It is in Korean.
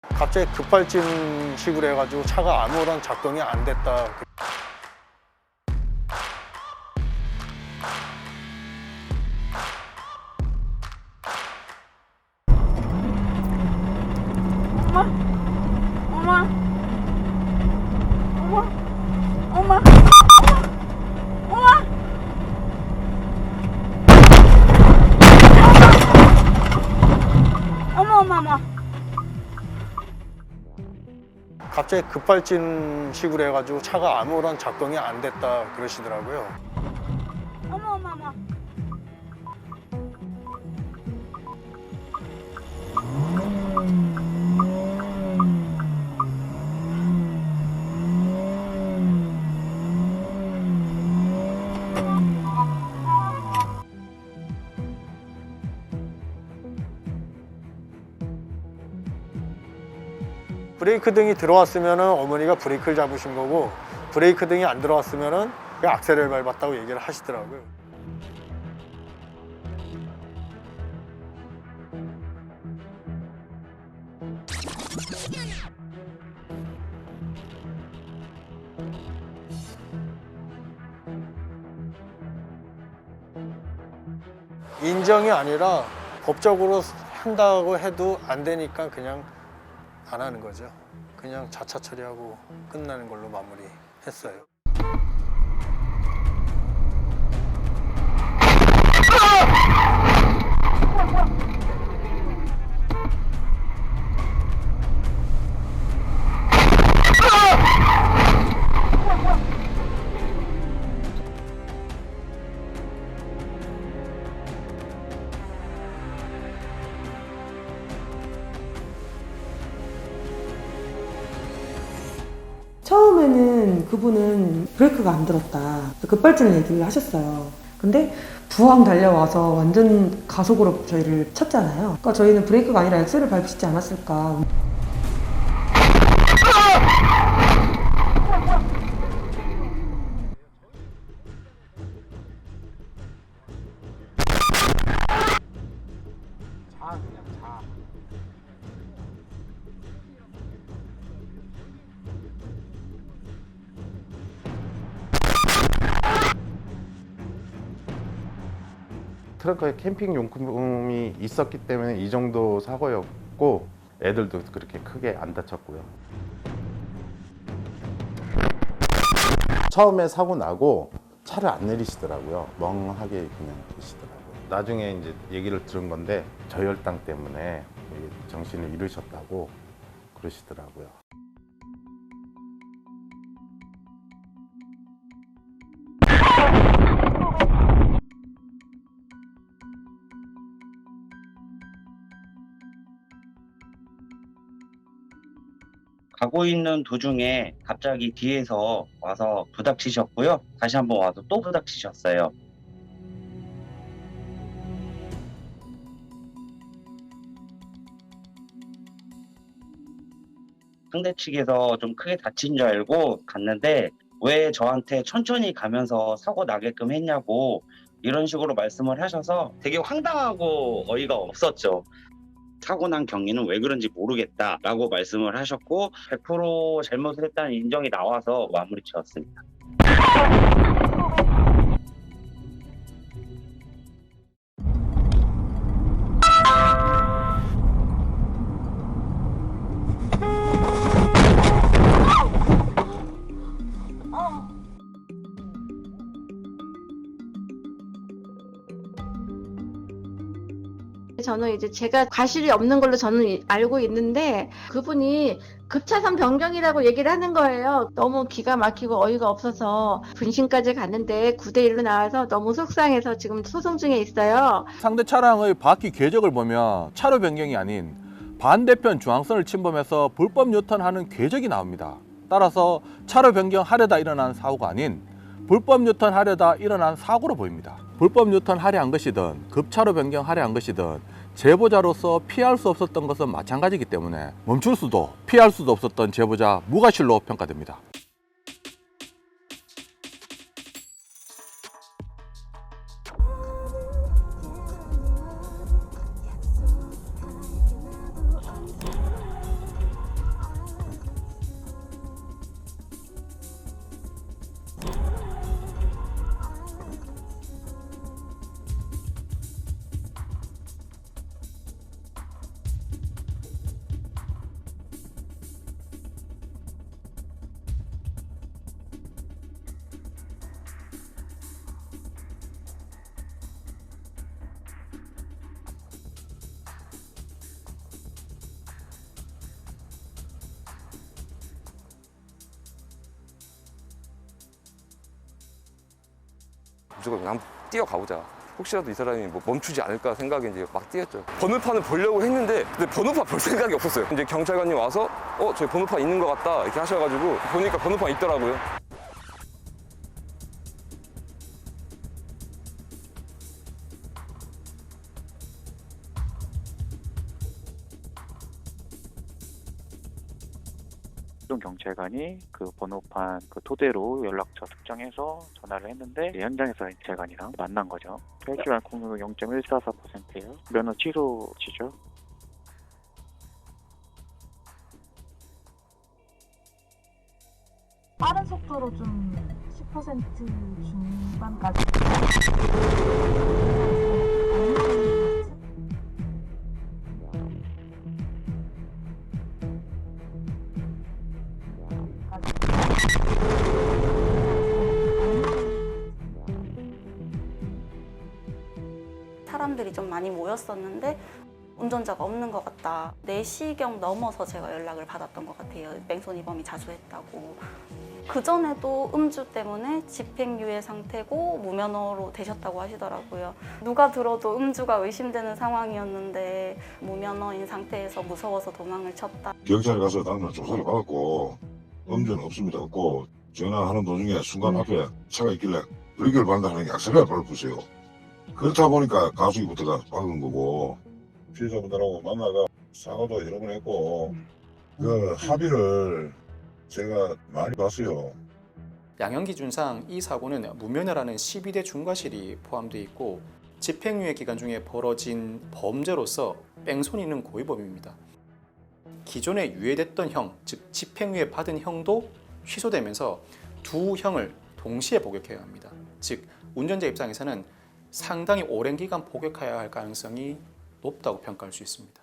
갑자기 급발진식으로 해가지고 차가 아무런 작동이 안 됐다. 엄마, 엄마, 엄마, 엄마, 엄마. 어머. 갑자기 급발진식으로 해가지고 차가 아무런 작동이 안 됐다 그러시더라고요. 어머. 브레이크 등이 들어왔으면 어머니가 브레이크를 잡으신 거고, 브레이크 등이 안 들어왔으면 악셀을 밟았다고 얘기를 하시더라고요. 인정이 아니라 법적으로 한다고 해도 안 되니까 그냥 안 하는 거죠. 그냥 자차 처리하고 끝나는 걸로 마무리했어요. 처음에는 그분은 브레이크가 안 들었다, 급발진 얘기를 하셨어요. 근데 부항 달려와서 완전 가속으로 저희를 쳤잖아요. 그러니까 저희는 브레이크가 아니라 엑셀을 밟으시지 않았을까. 트렁크에 캠핑 용품이 있었기 때문에 이 정도 사고였고, 애들도 그렇게 크게 안 다쳤고요. 처음에 사고 나고 차를 안 내리시더라고요. 멍하게 그냥 계시더라고요. 나중에 이제 얘기를 들은 건데 저혈당 때문에 정신을 잃으셨다고 그러시더라고요. 가고 있는 도중에 갑자기 뒤에서 와서 부닥치셨고요. 다시 한번 와서 또 부닥치셨어요. 상대 측에서 좀 크게 다친 줄 알고 갔는데, 왜 저한테 천천히 가면서 사고 나게끔 했냐고 이런 식으로 말씀을 하셔서 되게 황당하고 어이가 없었죠. 사고 난 경위는 왜 그런지 모르겠다라고 말씀을 하셨고, 100% 잘못을 했다는 인정이 나와서 마무리 지었습니다. 저는 이제 제가 과실이 없는 걸로 저는 알고 있는데, 그분이 급차선 변경이라고 얘기를 하는 거예요. 너무 기가 막히고 어이가 없어서 분신까지 갔는데 9대1로 나와서 너무 속상해서 지금 소송 중에 있어요. 상대 차량의 바퀴 궤적을 보면 차로 변경이 아닌 반대편 중앙선을 침범해서 불법 유턴하는 궤적이 나옵니다. 따라서 차로 변경하려다 일어난 사고가 아닌 불법 유턴하려다 일어난 사고로 보입니다. 불법 유턴하려 한 것이든 급차로 변경하려 한 것이든 제보자로서 피할 수 없었던 것은 마찬가지이기 때문에 멈출 수도 피할 수도 없었던 제보자 무과실로 평가됩니다. 무조건 한번 뛰어가보자. 혹시라도 이 사람이 뭐 멈추지 않을까 생각에 이제 막 뛰었죠. 번호판을 보려고 했는데 근데 번호판 볼 생각이 없었어요. 이제 경찰관님 와서 저기 번호판 있는 것 같다 이렇게 하셔가지고 보니까 번호판 있더라고요. 경찰관이 그 번호판 그 토대로 연락처 특정해서 전화를 했는데 현장에서 경찰관이랑 만난 거죠. 혈주알 공유가 0.144%예요. 면허 취소치죠. 빠른 속도로 좀 10% 중반까지. 사람들이 좀 많이 모였었는데 운전자가 없는 것 같다. 4시경 넘어서 제가 연락을 받았던 것 같아요. 맹손이범이 자수했다고. 그전에도 음주 때문에 집행유예 상태고 무면허로 되셨다고 하시더라고요. 누가 들어도 음주가 의심되는 상황이었는데 무면허인 상태에서 무서워서 도망을 쳤다. 경찰에 가서 당장 조사를 받았고 음주는 없습니다. 없고 전화하는 도중에 순간 앞에 차가 있길래 브레이크를 밟는다는 게 악셀을 밟으세요. 그렇다 보니까 가속기부터가 박은 거고 피해자분들하고 만나가 사과도 여러 번 했고 그 합의를 제가 많이 봤어요. 양형기준상 이 사고는 무면허라는 12대 중과실이 포함되어 있고 집행유예 기간 중에 벌어진 범죄로서 뺑소니는 고의범입니다. 기존에 유예됐던 형, 즉 집행유예 받은 형도 취소되면서 두 형을 동시에 복역해야 합니다. 즉 운전자 입장에서는 상당히 오랜 기간 복역해야 할 가능성이 높다고 평가할 수 있습니다.